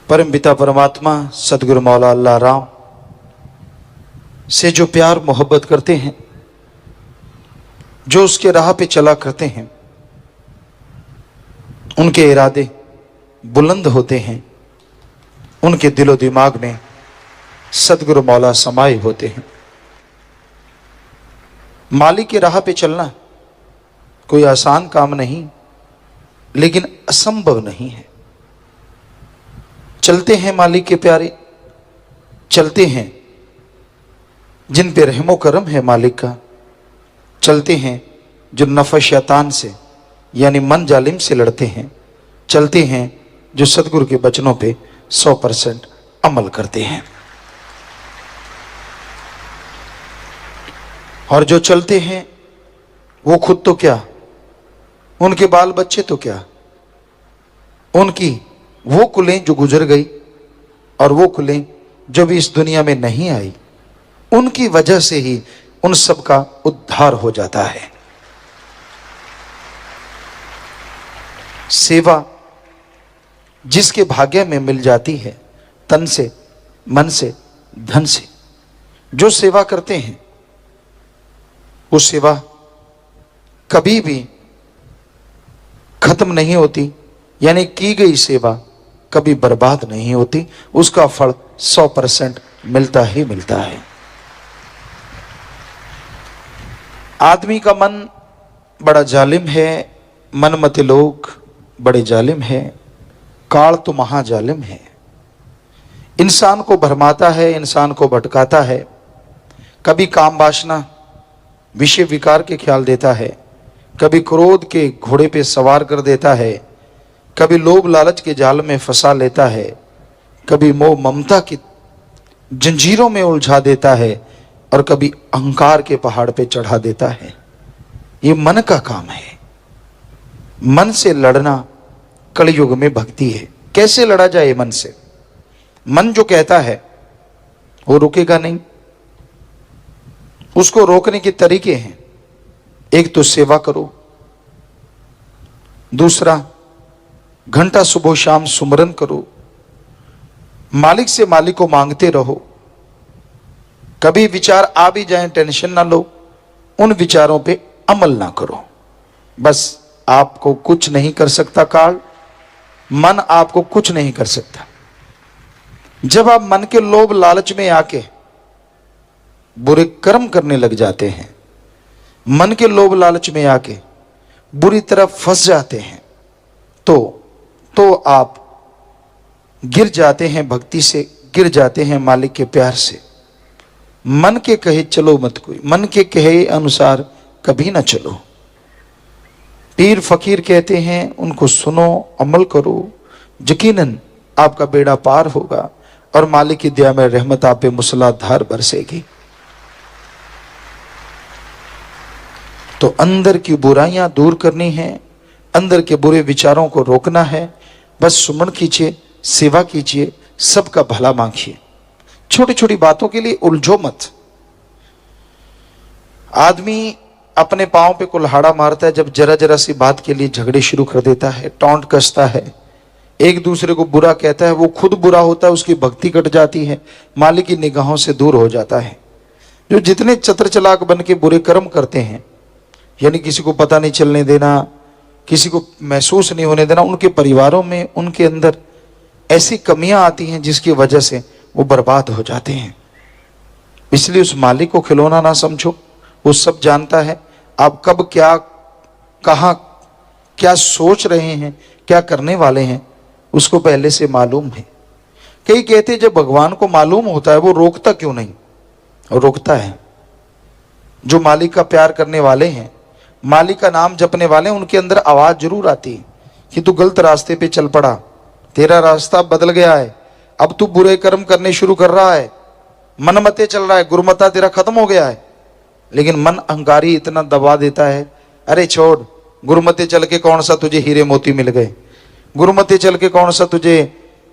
परम पिता परमात्मा सतगुरु मौला अल्लाह राम से जो प्यार मोहब्बत करते हैं, जो उसके राह पे चला करते हैं, उनके इरादे बुलंद होते हैं, उनके दिलो दिमाग में सतगुरु मौला समाये होते हैं। मालिक की राह पे चलना कोई आसान काम नहीं, लेकिन असंभव नहीं है। चलते हैं मालिक के प्यारे, चलते हैं जिन पे रहमो करम है मालिक का, चलते हैं जो नफ़ शैतान से यानी मन जालिम से लड़ते हैं, चलते हैं जो सतगुरु के वचनों पे 100% अमल करते हैं। और जो चलते हैं वो खुद तो क्या, उनके बाल बच्चे तो क्या, उनकी वो कुलें जो गुजर गई और वो कुलें जो भी इस दुनिया में नहीं आई, उनकी वजह से ही उन सब का उद्धार हो जाता है। सेवा जिसके भाग्य में मिल जाती है, तन से, मन से, धन से, जो सेवा करते हैं, वो सेवा कभी भी खत्म नहीं होती, यानी की गई सेवा कभी बर्बाद नहीं होती, उसका फल 100% मिलता ही मिलता है। आदमी का मन बड़ा जालिम है, मनमते लोग बड़े जालिम है, काल तो महाजालिम है। इंसान को भरमाता है, इंसान को भटकाता है, कभी काम वासना विषय विकार के ख्याल देता है, कभी क्रोध के घोड़े पे सवार कर देता है, कभी लोभ लालच के जाल में फंसा लेता है, कभी मोह ममता की जंजीरों में उलझा देता है, और कभी अहंकार के पहाड़ पे चढ़ा देता है। ये मन का काम है। मन से लड़ना कलयुग में भक्ति है। कैसे लड़ा जाए मन से? मन जो कहता है वो रुकेगा नहीं। उसको रोकने के तरीके हैं। एक तो सेवा करो, दूसरा घंटा सुबह शाम सुमरन करो, मालिक से मालिक को मांगते रहो। कभी विचार आ भी जाए टेंशन ना लो, उन विचारों पे अमल ना करो। बस आपको कुछ नहीं कर सकता काल, मन आपको कुछ नहीं कर सकता। जब आप मन के लोभ लालच में आके बुरे कर्म करने लग जाते हैं, मन के लोभ लालच में आके बुरी तरह फंस जाते हैं, तो आप गिर जाते हैं भक्ति से, गिर जाते हैं मालिक के प्यार से। मन के कहे चलो मत कोई, मन के कहे अनुसार कभी ना चलो। पीर फकीर कहते हैं उनको सुनो, अमल करो, यकीनन आपका बेड़ा पार होगा और मालिक की दया में रहमत आप पे मूसलाधार बरसेगी। तो अंदर की बुराइयां दूर करनी है, अंदर के बुरे विचारों को रोकना है। बस सुमन कीजिए, सेवा कीजिए, सबका भला मांगिए। छोटी छोटी बातों के लिए उलझो मत। आदमी अपने पांव पे कुल्हाड़ा मारता है जब जरा जरा सी बात के लिए झगड़े शुरू कर देता है, टोंट कसता है, एक दूसरे को बुरा कहता है। वो खुद बुरा होता है, उसकी भक्ति कट जाती है, मालिक की निगाहों से दूर हो जाता है। जो जितने चतुर चालाक बन के बुरे कर्म करते हैं, यानी किसी को पता नहीं चलने देना, किसी को महसूस नहीं होने देना, उनके परिवारों में, उनके अंदर ऐसी कमियां आती हैं जिसकी वजह से वो बर्बाद हो जाते हैं। इसलिए उस मालिक को खिलौना ना समझो, वो सब जानता है। आप कब क्या, कहां क्या सोच रहे हैं, क्या करने वाले हैं, उसको पहले से मालूम है। कई कहते जब भगवान को मालूम होता है वो रोकता क्यों नहीं? और रोकता है। जो मालिक का प्यार करने वाले हैं, मालिक का नाम जपने वाले हैं, उनके अंदर आवाज जरूर आती है कि तू गलत रास्ते पे चल पड़ा, तेरा रास्ता बदल गया है, अब तू बुरे कर्म करने शुरू कर रहा है, मनमते चल रहा है, गुरुमता तेरा खत्म हो गया है। लेकिन मन अहंकारी इतना दबा देता है, अरे छोड़, गुरुमते चल के कौन सा तुझे हीरे मोती मिल गए, गुरुमते चल के कौन सा तुझे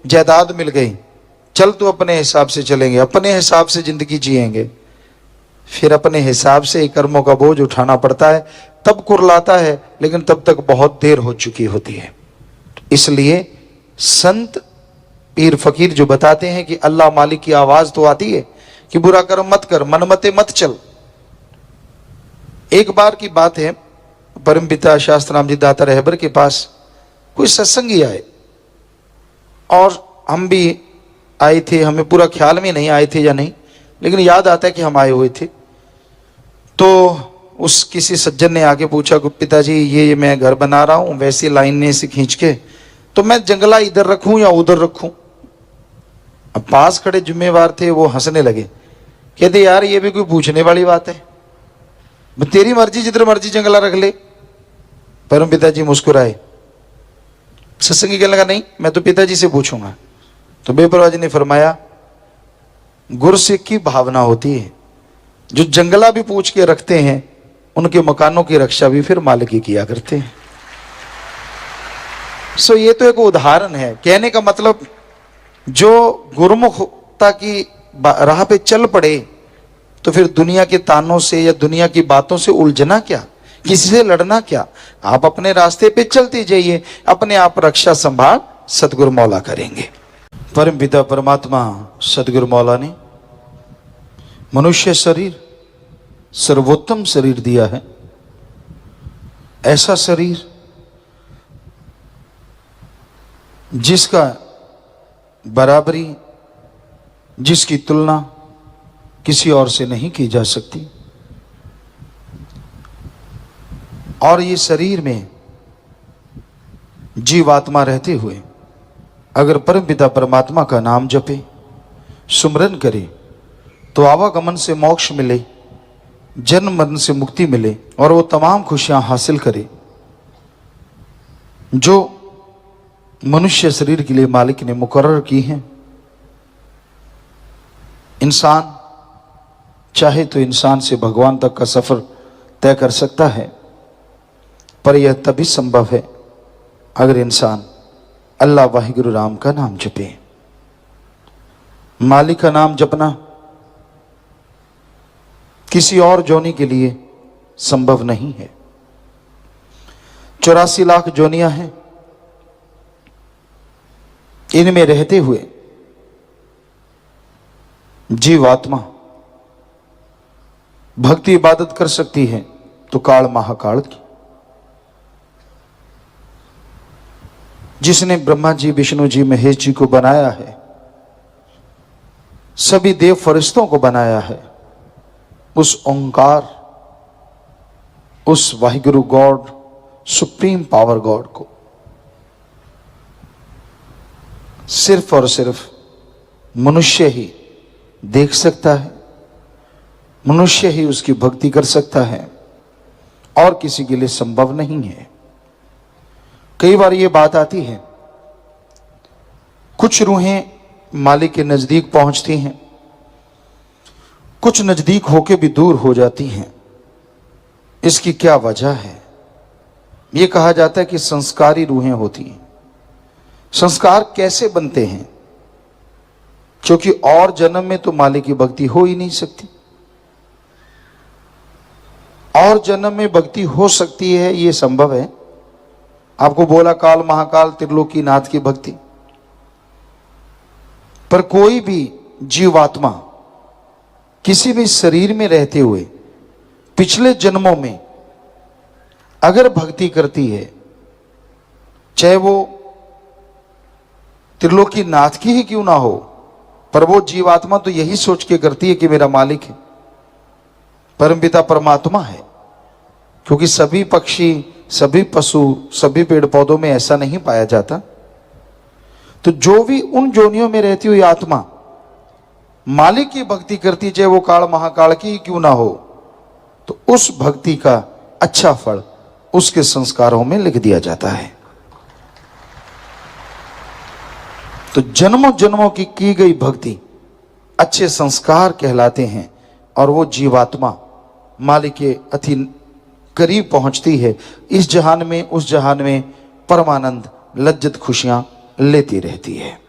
जायदाद मिल गई, चल तू अपने हिसाब से चलेंगे, अपने हिसाब से जिंदगी जिएंगे। फिर अपने हिसाब से कर्मों का बोझ उठाना पड़ता है, तब कुरलाता है, लेकिन तब तक बहुत देर हो चुकी होती है। इसलिए संत पीर फकीर जो बताते हैं कि अल्लाह मालिक की आवाज तो आती है कि बुरा कर्म मत कर, मनमते मत चल। एक बार की बात है, परमपिता शास्त्राम जी दाता रहबर के पास कोई सत्संगी आए और हम भी आए थे। हमें पूरा ख्याल में नहीं आए थे या नहीं, लेकिन याद आता है कि हम आए हुए थे। तो उस किसी सज्जन ने आके पूछा कि पिताजी ये मैं घर बना रहा हूं, वैसी लाइन में से खींच के, तो मैं जंगला इधर रखूं या उधर रखूं। अब पास खड़े जिम्मेवार थे, वो हंसने लगे, कहते यार ये भी कोई पूछने वाली बात है, तेरी मर्जी, जिधर मर्जी जंगला रख ले। परम पिताजी मुस्कुराए। सत्संगी कहने लगा नहीं, मैं तो पिताजी से पूछूंगा। तो बेपरवाह जी ने फरमाया, गुरसिख की भावना होती है, जो जंगला भी पूछ के रखते हैं उनके मकानों की रक्षा भी फिर मालिक ही किया करते हैं। सो ये तो एक उदाहरण है। कहने का मतलब, जो गुरुमुखता की राह पे चल पड़े तो फिर दुनिया के तानों से या दुनिया की बातों से उलझना क्या, किसी से लड़ना क्या। आप अपने रास्ते पे चलते जाइए, अपने आप रक्षा संभाल सतगुरु मौला करेंगे। परम पिता परमात्मा सतगुरु मौला ने मनुष्य शरीर सर्वोत्तम शरीर दिया है। ऐसा शरीर जिसका बराबरी, जिसकी तुलना किसी और से नहीं की जा सकती। और ये शरीर में जीवात्मा रहते हुए अगर परमपिता परमात्मा का नाम जपे, सुमरन करे, तो आवागमन से मोक्ष मिले, जन्म मरण से मुक्ति मिले और वो तमाम खुशियां हासिल करे जो मनुष्य शरीर के लिए मालिक ने मुकर्रर की हैं। इंसान चाहे तो इंसान से भगवान तक का सफर तय कर सकता है, पर यह तभी संभव है अगर इंसान अल्लाह वाहिगुरु राम का नाम जपे। मालिक का नाम जपना किसी और जोनी के लिए संभव नहीं है। 84 लाख जोनियां हैं, इनमें रहते हुए जीवात्मा भक्ति इबादत कर सकती है तो काल महाकाल की। जिसने ब्रह्मा जी, विष्णु जी, महेश जी को बनाया है, सभी देव फरिश्तों को बनाया है, उस ओंकार, उस Waheguru God, supreme power God को सिर्फ और सिर्फ मनुष्य ही देख सकता है, मनुष्य ही उसकी भक्ति कर सकता है और किसी के लिए संभव नहीं है। कई बार ये बात आती है, कुछ रूहें मालिक के नजदीक पहुंचती हैं, कुछ नजदीक होके भी दूर हो जाती हैं। इसकी क्या वजह है? यह कहा जाता है कि संस्कारी रूहें होती हैं। संस्कार कैसे बनते हैं? क्योंकि और जन्म में तो मालिक की भक्ति हो ही नहीं सकती। और जन्म में भक्ति हो सकती है, यह संभव है। आपको बोला काल महाकाल त्रिलोकी नाथ की भक्ति, पर कोई भी जीवात्मा किसी भी शरीर में रहते हुए पिछले जन्मों में अगर भक्ति करती है, चाहे वो त्रिलोकी नाथ की ही क्यों ना हो, पर वो जीवात्मा तो यही सोच के करती है कि मेरा मालिक है, परमपिता परमात्मा है। क्योंकि सभी पक्षी, सभी पशु, सभी पेड़ पौधों में ऐसा नहीं पाया जाता। तो जो भी उन जोनियों में रहती हुई आत्मा मालिक की भक्ति करती, चाहे वो काल महाकाल की क्यों ना हो, तो उस भक्ति का अच्छा फल उसके संस्कारों में लिख दिया जाता है। तो जन्मों जन्मों की गई भक्ति अच्छे संस्कार कहलाते हैं और वो जीवात्मा मालिक के अति करीब पहुंचती है। इस जहान में, उस जहान में परमानंद, लज्जत, खुशियां लेती रहती है।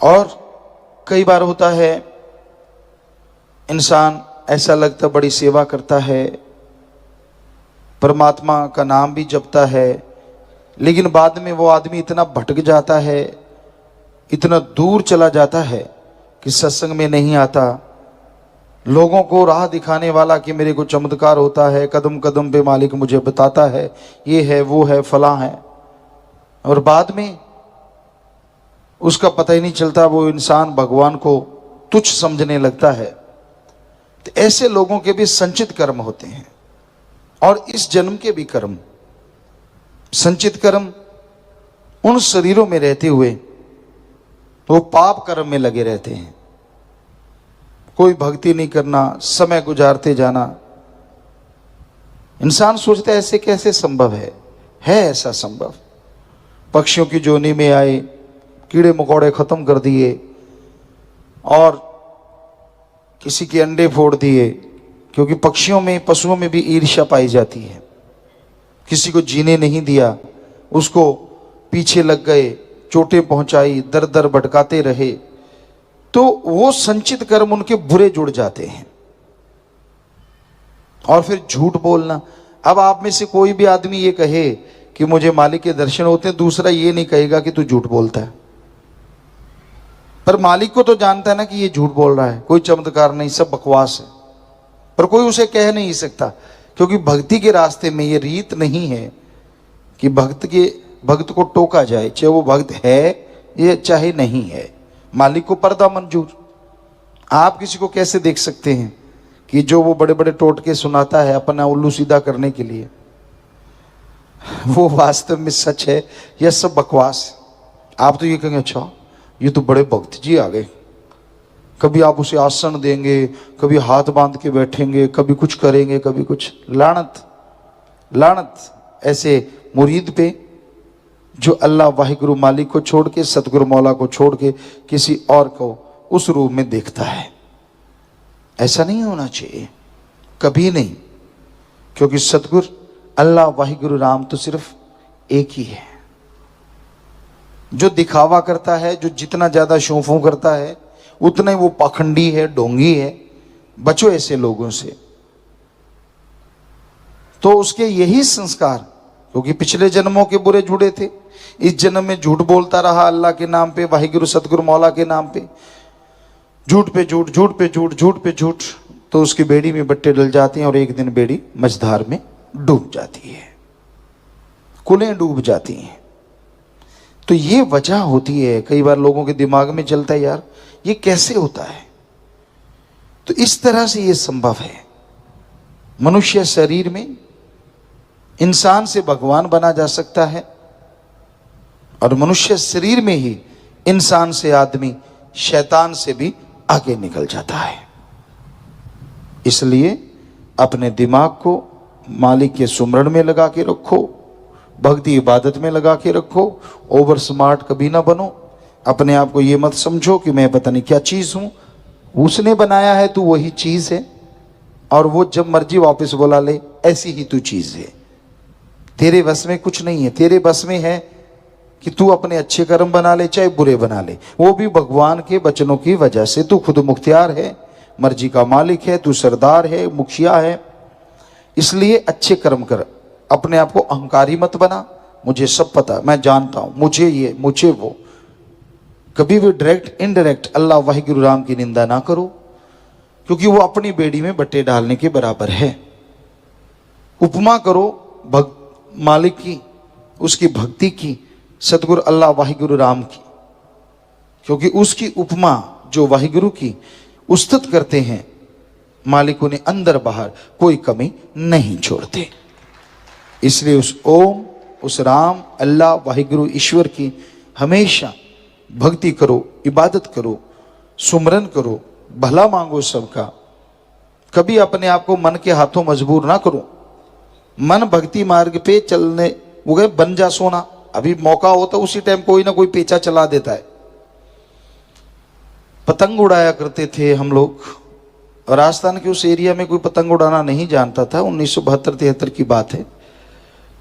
और कई बार होता है, इंसान ऐसा लगता बड़ी सेवा करता है, परमात्मा का नाम भी जपता है, लेकिन बाद में वो आदमी इतना भटक जाता है, इतना दूर चला जाता है कि सत्संग में नहीं आता, लोगों को राह दिखाने वाला कि मेरे को चमत्कार होता है, कदम कदम पे मालिक मुझे बताता है, ये है वो है फला है, और बाद में उसका पता ही नहीं चलता, वो इंसान भगवान को तुच्छ समझने लगता है। तो ऐसे लोगों के भी संचित कर्म होते हैं, और इस जन्म के भी कर्म, संचित कर्म उन शरीरों में रहते हुए वो पाप कर्म में लगे रहते हैं। कोई भक्ति नहीं करना, समय गुजारते जाना। इंसान सोचता है ऐसे कैसे संभव है ऐसा संभव। पक्षियों की जोनी में आए, कीड़े मकोड़े खत्म कर दिए, और किसी के अंडे फोड़ दिए, क्योंकि पक्षियों में, पशुओं में भी ईर्ष्या पाई जाती है। किसी को जीने नहीं दिया, उसको पीछे लग गए, चोटें पहुंचाई, दर दर भटकाते रहे, तो वो संचित कर्म उनके बुरे जुड़ जाते हैं। और फिर झूठ बोलना। अब आप में से कोई भी आदमी ये कहे कि मुझे मालिक के दर्शन होते हैं, दूसरा ये नहीं कहेगा कि तू झूठ बोलता है। पर मालिक को तो जानता है ना कि ये झूठ बोल रहा है, कोई चमत्कार नहीं, सब बकवास है, पर कोई उसे कह नहीं सकता, क्योंकि भक्ति के रास्ते में ये रीत नहीं है कि भक्त को टोका जाए, चाहे वो भक्त है ये चाहे नहीं है। मालिक को पर्दा मंजूर। आप किसी को कैसे देख सकते हैं कि जो वो बड़े बड़े टोटके सुनाता है अपना उल्लू सीधा करने के लिए, वो वास्तव में सच है या सब बकवास? आप तो ये कहेंगे अच्छा ये तो बड़े भक्त जी आ गए, कभी आप उसे आसन देंगे, कभी हाथ बांध के बैठेंगे, कभी कुछ करेंगे, कभी कुछ। लानत लानत ऐसे मुरीद पे जो अल्लाह वाहिगुरु मालिक को छोड़ के, सतगुरु मौला को छोड़ के किसी और को उस रूप में देखता है। ऐसा नहीं होना चाहिए, कभी नहीं, क्योंकि सतगुरु अल्लाह वाहिगुरु राम तो सिर्फ एक ही है। जो दिखावा करता है, जो जितना ज्यादा शोफों करता है, उतना ही वो पाखंडी है, ढोंगी है। बचो ऐसे लोगों से। तो उसके यही संस्कार, क्योंकि पिछले जन्मों के बुरे जुड़े थे, इस जन्म में झूठ बोलता रहा अल्लाह के नाम पे, वाहिगुरु सतगुरु मौला के नाम पे, झूठ पे झूठ, झूठ पे झूठ, झूठ पे झूठ, तो उसकी बेड़ी में बट्टे डल जाते हैं और एक दिन बेड़ी मझधार में डूब जाती है, कुलें डूब जाती हैं। तो ये वजह होती है। कई बार लोगों के दिमाग में चलता है यार ये कैसे होता है, तो इस तरह से ये संभव है। मनुष्य शरीर में इंसान से भगवान बना जा सकता है, और मनुष्य शरीर में ही इंसान से आदमी शैतान से भी आगे निकल जाता है। इसलिए अपने दिमाग को मालिक के सुमरण में लगा के रखो, भक्ति इबादत में लगा के रखो। ओवर स्मार्ट कभी ना बनो। अपने आप को ये मत समझो कि मैं पता नहीं क्या चीज हूं। उसने बनाया है तू वही चीज है, और वो जब मर्जी वापस बुला ले, ऐसी ही तू चीज है। तेरे बस में कुछ नहीं है। तेरे बस में है कि तू अपने अच्छे कर्म बना ले चाहे बुरे बना ले, वो भी भगवान के वचनों की वजह से। तू खुद मुख्तियार है, मर्जी का मालिक है, तू सरदार है, मुखिया है। इसलिए अच्छे कर्म कर, अपने आप को अहंकारी मत बना। मुझे सब पता, मैं जानता हूं, मुझे ये मुझे वो। कभी भी डायरेक्ट इनडायरेक्ट अल्लाह वाहिगुरु राम की निंदा ना करो, क्योंकि वो अपनी बेड़ी में बट्टे डालने के बराबर है। उपमा करो मालिक की, उसकी भक्ति की, सतगुरु अल्लाह वाहिगुरु राम की, क्योंकि उसकी उपमा जो वाहिगुरु की उस्तत करते हैं, मालिक उन्हें अंदर बाहर कोई कमी नहीं छोड़ते। इसलिए उस ओम, उस राम, अल्लाह वाहिगुरु ईश्वर की हमेशा भक्ति करो, इबादत करो, सुमरन करो, भला मांगो सबका। कभी अपने आप को मन के हाथों मजबूर ना करो। मन भक्ति मार्ग पे चलने, वो गए बन जा सोना। अभी मौका होता उसी टाइम कोई ना कोई पेचा चला देता है। पतंग उड़ाया करते थे हम लोग, राजस्थान के उस एरिया में कोई पतंग उड़ाना नहीं जानता था। 1972-73 की बात है।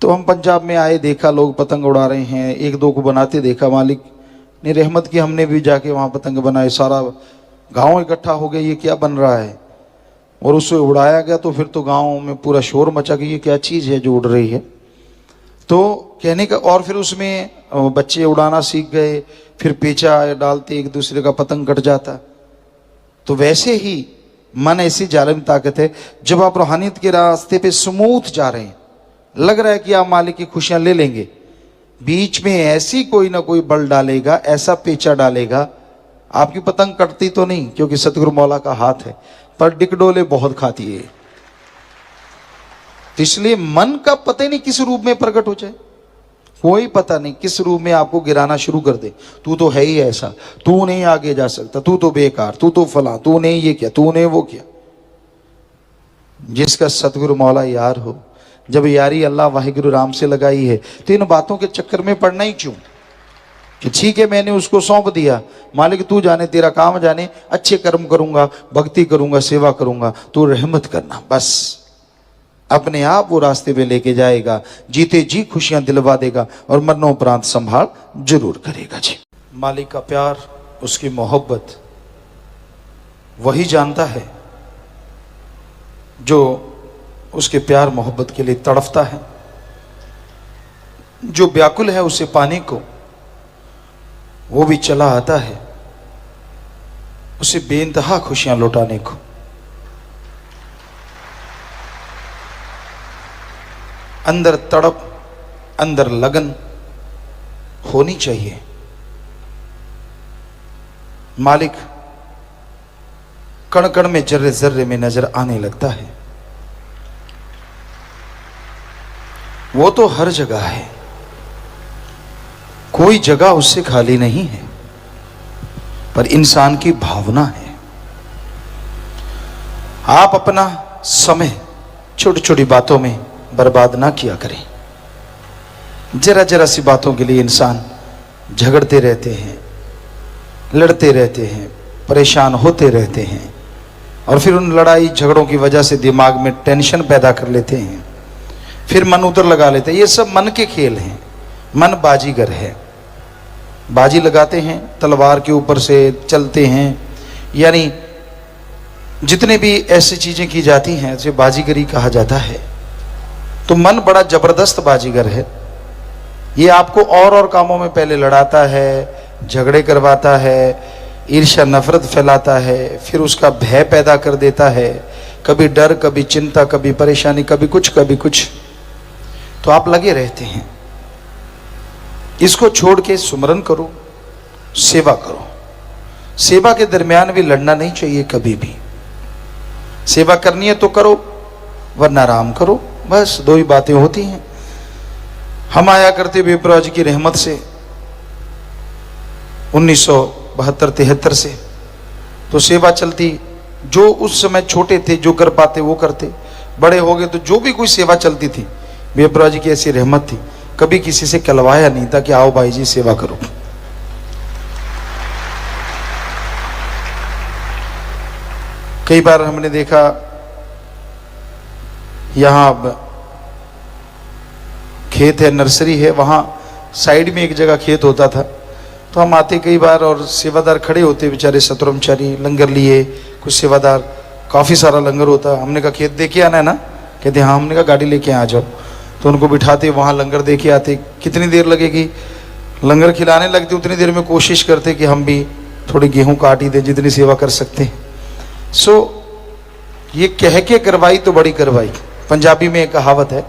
तो हम पंजाब में आए, देखा लोग पतंग उड़ा रहे हैं, एक दो को बनाते देखा। मालिक ने रहमत की, हमने भी जाके वहां पतंग बनाए। सारा गांव इकट्ठा हो गया, ये क्या बन रहा है, और उससे उड़ाया गया। तो फिर तो गांव में पूरा शोर मचा कि ये क्या चीज है जो उड़ रही है। तो कहने का, और फिर उसमें बच्चे उड़ाना सीख गए, फिर पेचा डालते एक दूसरे का पतंग कट जाता। तो वैसे ही मन ऐसी जालिम ताकत है, जब आप रूहानियत के रास्ते पे स्मूथ जा रहे हैं, लग रहा है कि आप मालिक की खुशियां ले लेंगे, बीच में ऐसी कोई ना कोई बल डालेगा, ऐसा पेचा डालेगा, आपकी पतंग कटती तो नहीं क्योंकि सतगुरु मौला का हाथ है, पर डिकडोले बहुत खाती है। तो इसलिए मन का पता ही नहीं किस रूप में प्रकट हो जाए, कोई पता नहीं किस रूप में आपको गिराना शुरू कर दे। तू तो है ही ऐसा, तू नहीं आगे जा सकता, तू तो बेकार, तू तो फला, तूने ये किया, तूने वो किया। जिसका सतगुरु मौला यार हो, जब यारी अल्लाह वाहिगुरु राम से लगाई है, तो इन बातों के चक्कर में पड़ना ही क्यों कि ठीक है मैंने उसको सौंप दिया, मालिक तू जाने, तेरा काम जाने, अच्छे कर्म करूंगा, भक्ति करूंगा, सेवा करूंगा, तू रहमत करना। बस अपने आप वो रास्ते पे लेके जाएगा, जीते जी खुशियां दिलवा देगा और मरणोपरांत संभाल जरूर करेगा जी। मालिक का प्यार, उसकी मोहब्बत वही जानता है जो उसके प्यार मोहब्बत के लिए तड़फता है, जो व्याकुल है उसे पाने को, वो भी चला आता है उसे बेइंतहा खुशियां लौटाने को। अंदर तड़प, अंदर लगन होनी चाहिए। मालिक कण कण में, जर्रे जर्रे में नजर आने लगता है। वो तो हर जगह है, कोई जगह उससे खाली नहीं है, पर इंसान की भावना है। आप अपना समय छोटी छोटी बातों में बर्बाद ना किया करें। जरा जरा सी बातों के लिए इंसान झगड़ते रहते हैं, लड़ते रहते हैं, परेशान होते रहते हैं, और फिर उन लड़ाई झगड़ों की वजह से दिमाग में टेंशन पैदा कर लेते हैं, फिर मन उधर लगा लेते हैं। ये सब मन के खेल हैं। मन बाजीगर है, बाजी लगाते हैं, तलवार के ऊपर से चलते हैं, यानी जितने भी ऐसी चीजें की जाती हैं उसे बाजीगरी कहा जाता है। तो मन बड़ा जबरदस्त बाजीगर है। ये आपको और कामों में पहले लड़ाता है, झगड़े करवाता है, ईर्ष्या नफरत फैलाता है, फिर उसका भय पैदा कर देता है, कभी डर, कभी चिंता, कभी परेशानी, कभी कुछ कभी कुछ। तो आप लगे रहते हैं। इसको छोड़ के सुमरन करो, सेवा करो। सेवा के दरमियान भी लड़ना नहीं चाहिए कभी भी। सेवा करनी है तो करो, वरना आराम करो। बस दो ही बातें होती हैं। हम आया करते विप्रा जी की रहमत से 1972-73 से, तो सेवा चलती। जो उस समय छोटे थे जो कर पाते वो करते, बड़े हो गए तो जो भी कोई सेवा चलती थी, विप्रा जी की ऐसी रहमत थी, कभी किसी से कहलवाया नहीं था कि आओ भाई जी सेवा करो। कई बार हमने देखा यहां खेत है, नर्सरी है, वहां साइड में एक जगह खेत होता था, तो हम आते कई बार और सेवादार खड़े होते बेचारे सतरमचारी, लंगर लिए, कुछ सेवादार, काफी सारा लंगर होता। हमने कहा खेत देखे आना है ना, कहते हाँ। हमने कहा गाड़ी लेके आ जाओ। तो उनको बिठाते, वहाँ लंगर दे के आते। कितनी देर लगेगी, लंगर खिलाने लगते, उतनी देर में कोशिश करते कि हम भी थोड़ी गेहूं काट ही दें, जितनी सेवा कर सकते हैं। ये कह के करवाई तो बड़ी करवाई। पंजाबी में एक कहावत है,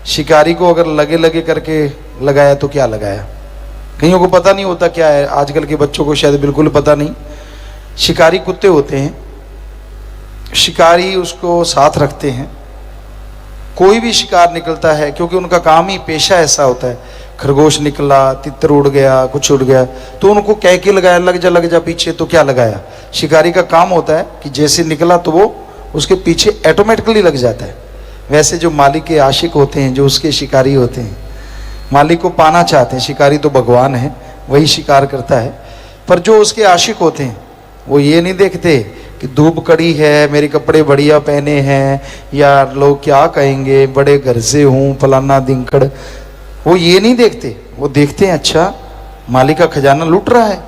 शिकारी को अगर लगे लगे करके लगाया तो क्या लगाया। कईयों को पता नहीं होता क्या है, आजकल के बच्चों को शायद बिल्कुल पता नहीं। शिकारी कुत्ते होते हैं, शिकारी उसको साथ रखते हैं। कोई भी शिकार निकलता है, क्योंकि उनका काम ही, पेशा ऐसा होता है, खरगोश निकला, तितर उड़ गया, कुछ उड़ गया, तो उनको कह के लगाया, लग जा पीछे, तो क्या लगाया। शिकारी का काम होता है कि जैसे निकला तो वो उसके पीछे ऑटोमेटिकली लग जाता है। वैसे जो मालिक के आशिक होते हैं, जो उसके शिकारी होते हैं, मालिक को पाना चाहते हैं, शिकारी तो भगवान है, वही शिकार करता है, पर जो उसके आशिक होते हैं वो ये नहीं देखते कि धूप कड़ी है, मेरे कपड़े बढ़िया पहने हैं, या लोग क्या कहेंगे, बड़े घर से हूँ, फलाना दिंकड़, वो ये नहीं देखते। वो देखते हैं अच्छा मालिक का खजाना लूट रहा है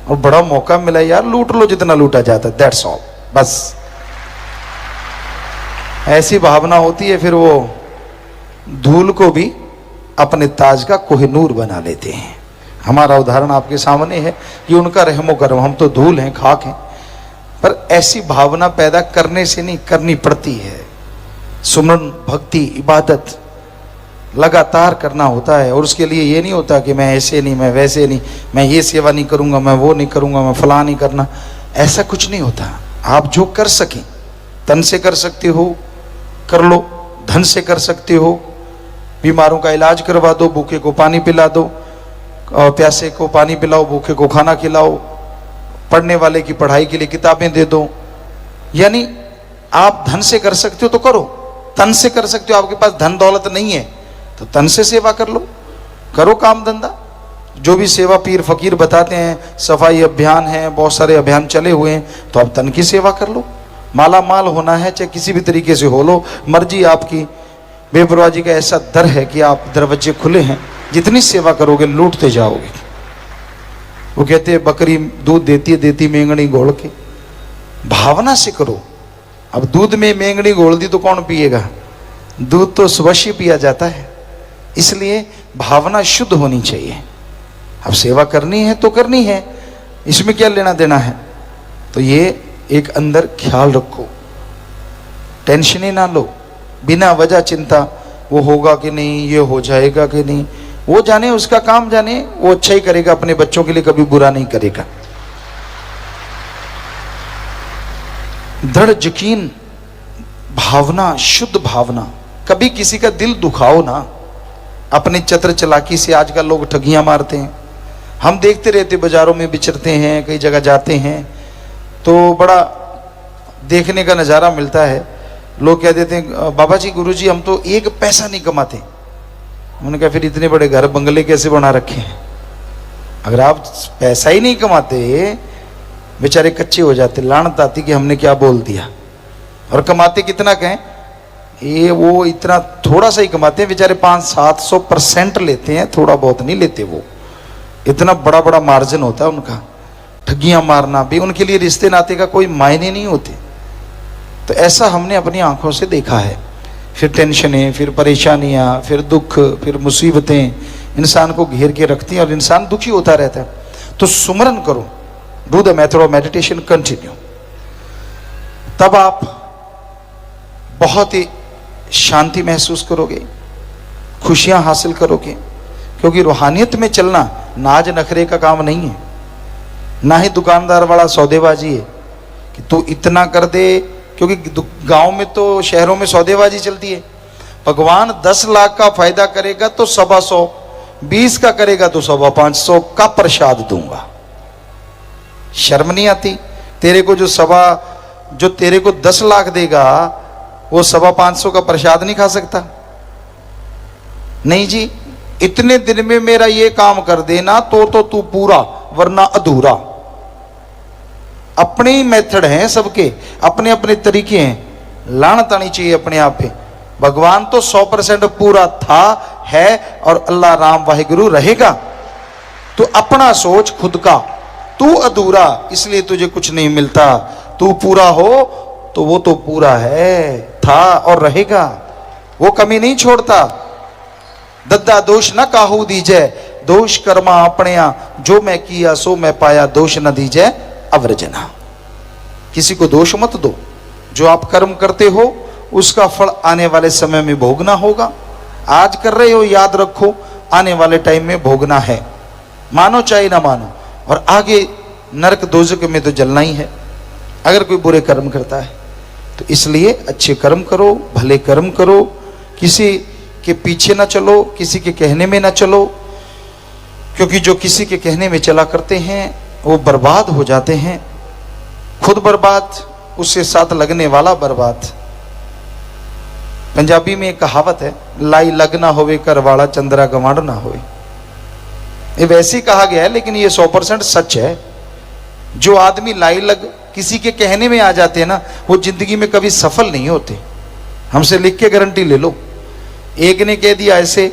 और बड़ा मौका मिला यार, लूट लो जितना लूटा जाता है, दैट्स ऑल, बस ऐसी भावना होती है। फिर वो धूल को भी अपने ताज का कोहिनूर बना लेते हैं। हमारा उदाहरण आपके सामने है कि उनका रहमो करम, हम तो धूल हैं, खाक हैं, पर ऐसी भावना पैदा करने से नहीं, करनी पड़ती है। सुमरन, भक्ति, इबादत लगातार करना होता है। और उसके लिए ये नहीं होता कि मैं ऐसे नहीं, मैं वैसे नहीं, मैं ये सेवा नहीं करूँगा, मैं वो नहीं करूँगा, मैं फलां नहीं करना, ऐसा कुछ नहीं होता। आप जो कर सकें, तन से कर सकते हो कर लो, धन से कर सकते हो, बीमारों का इलाज करवा दो, भूखे को पानी पिला दो, और प्यासे को पानी पिलाओ, भूखे को खाना खिलाओ, पढ़ने वाले की पढ़ाई के लिए किताबें दे दो। यानी आप धन से कर सकते हो तो करो, तन से कर सकते हो, आपके पास धन दौलत नहीं है तो तन से सेवा कर लो, करो काम धंधा। जो भी सेवा पीर फकीर बताते हैं, सफाई अभियान है, बहुत सारे अभियान चले हुए हैं, तो आप तन की सेवा कर लो। माला माल होना है, चाहे किसी भी तरीके से हो लो, मर्जी आपकी। बेपरवाही का ऐसा दर है कि आप दरवाजे खुले हैं, जितनी सेवा करोगे लूटते जाओगे। वो कहते हैं बकरी दूध देती मेंगनी घोल के, भावना से करो। अब दूध में मेंगनी घोल दी तो कौन पिएगा? दूध तो स्वश्य पिया जाता है। इसलिए भावना शुद्ध होनी चाहिए। अब सेवा करनी है तो करनी है, इसमें क्या लेना देना है। तो ये एक अंदर ख्याल रखो, टेंशन ही ना लो, बिना वजह चिंता, वो होगा कि नहीं, ये हो जाएगा कि नहीं, वो जाने, उसका काम जाने, वो अच्छा ही करेगा, अपने बच्चों के लिए कभी बुरा नहीं करेगा। दृढ़ यकीन, भावना, शुद्ध भावना। कभी किसी का दिल दुखाओ ना। अपने चतर चलाकी से आजकल लोग ठगियां मारते हैं, हम देखते रहते, बाजारों में विचरते हैं, कई जगह जाते हैं तो बड़ा देखने का नज़ारा मिलता है। लोग कह देते हैं बाबा जी, गुरु जी, हम तो एक पैसा नहीं कमाते। उन्होंने कहा फिर इतने बड़े घर बंगले कैसे बना रखे हैं? अगर आप पैसा ही नहीं कमाते, बेचारे कच्चे हो जाते, लानत आती कि हमने क्या बोल दिया। और कमाते कितना कहें, ये वो इतना थोड़ा सा ही कमाते हैं बेचारे, 500-700% लेते हैं, थोड़ा बहुत नहीं लेते। वो इतना बड़ा बड़ा मार्जिन होता है उनका। ठगियां मारना भी उनके लिए रिश्ते नाते का कोई मायने नहीं होते। तो ऐसा हमने अपनी आंखों से देखा है। फिर टेंशनें, फिर परेशानियां, फिर दुख, फिर मुसीबतें इंसान को घेर के रखती हैं और इंसान दुखी होता रहता है। तो सुमरन करो, do the method of meditation continue, तब आप बहुत ही शांति महसूस करोगे, खुशियां हासिल करोगे। क्योंकि रूहानियत में चलना नाज नखरे का काम नहीं है, ना ही दुकानदार वाला सौदेबाजी है कि तू इतना कर दे। क्योंकि गांव में तो, शहरों में सौदेबाजी चलती है। भगवान 10 लाख का फायदा करेगा तो 125, 20 का करेगा तो 525 का प्रसाद दूंगा। शर्म नहीं आती? तेरे को जो तेरे को 10 लाख देगा वो 525 का प्रसाद नहीं खा सकता? नहीं जी, इतने दिन में मेरा ये काम कर देना तो तू पूरा, वरना अधूरा। अपने ही मेथड हैं सबके, अपने अपने तरीके हैं। लानत आनी चाहिए अपने आप पे। भगवान तो 100% पूरा था, है, और अल्लाह राम वाहिगुरु रहेगा। तो अपना सोच खुद का, तू अधूरा इसलिए तुझे कुछ नहीं मिलता। तू पूरा हो तो वो तो पूरा है, था और रहेगा, वो कमी नहीं छोड़ता। दद्दा दोष न काहू दीजे, दोष कर्मा अपने, जो मैं किया सो मैं पाया, दोष न दीजे अवर्जना। किसी को दोष मत दो। जो आप कर्म करते हो उसका फल आने वाले समय में भोगना होगा। आज कर रहे हो, याद रखो आने वाले टाइम में भोगना है, मानो चाहे ना मानो। और आगे नरक दोजक में तो जलना ही है अगर कोई बुरे कर्म करता है। तो इसलिए अच्छे कर्म करो, भले कर्म करो, किसी के पीछे ना चलो, किसी के कहने में ना चलो। क्योंकि जो किसी के कहने में चला करते हैं वो बर्बाद हो जाते हैं। खुद बर्बाद, उससे साथ लगने वाला बर्बाद। पंजाबी में एक कहावत है, लाई लग ना होवे कर वाला चंद्रा गवाड़ ना होवे। ये वैसे ही कहा गया है, लेकिन ये 100% सच है। जो आदमी लाई लग किसी के कहने में आ जाते हैं ना, वो जिंदगी में कभी सफल नहीं होते। हमसे लिख के गारंटी ले लो। एक ने कह दिया ऐसे,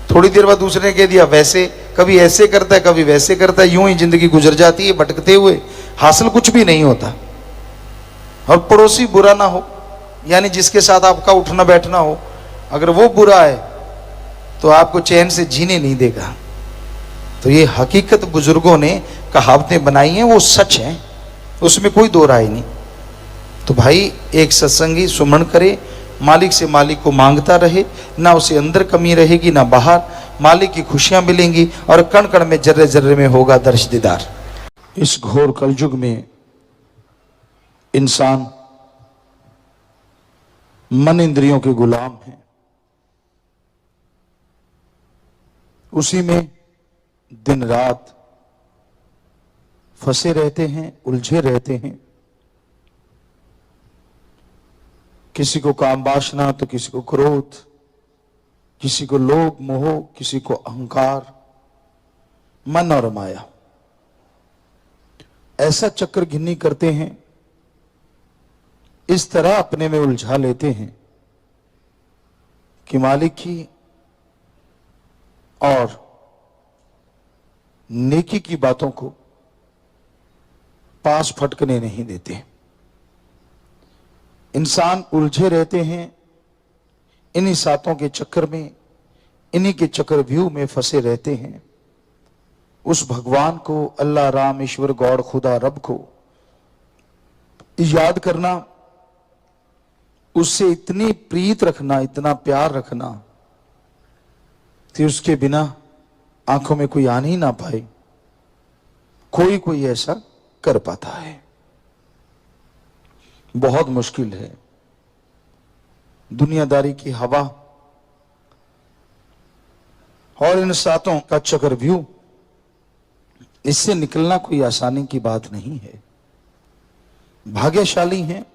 थोड़ी देर बाद दूसरे ने कह दिया वैसे, कभी ऐसे करता है कभी वैसे करता है, यूं ही जिंदगी गुजर जाती है भटकते हुए, हासिल कुछ भी नहीं होता। और पड़ोसी बुरा ना हो, यानी जिसके साथ आपका उठना बैठना हो, अगर वो बुरा है तो आपको चैन से जीने नहीं देगा। तो ये हकीकत बुजुर्गों ने कहावतें बनाई हैं, वो सच है, उसमें कोई दो राय नहीं। तो भाई एक सत्संगी सुमरण करे, मालिक से मालिक को मांगता रहे, ना उसे अंदर कमी रहेगी ना बाहर, मालिक की खुशियां मिलेंगी और कण कण में जर्रे जर्रे में होगा दर्श दीदार। इस घोर कलयुग में इंसान मन इंद्रियों के गुलाम है, उसी में दिन रात फंसे रहते हैं, उलझे रहते हैं। किसी को काम वासना तो किसी को क्रोध, किसी को लोभ मोह, किसी को अहंकार, मन और माया। ऐसा चक्र घिन्नी करते हैं, इस तरह अपने में उलझा लेते हैं कि मालिक की और नेकी की बातों को पास फटकने नहीं देते। इंसान उलझे रहते हैं, इन्हीं सातों के चक्कर में, इन्हीं के चक्रव्यूह में फंसे रहते हैं। उस भगवान को, अल्लाह, राम, ईश्वर, गॉड, खुदा, रब को याद करना, उससे इतनी प्रीत रखना, इतना प्यार रखना कि उसके बिना आंखों में कोई आने ही ना पाए। कोई ऐसा कर पाता है, बहुत मुश्किल है। दुनियादारी की हवा और इन सातों का चक्रव्यूह, इससे निकलना कोई आसानी की बात नहीं है। भाग्यशाली हैं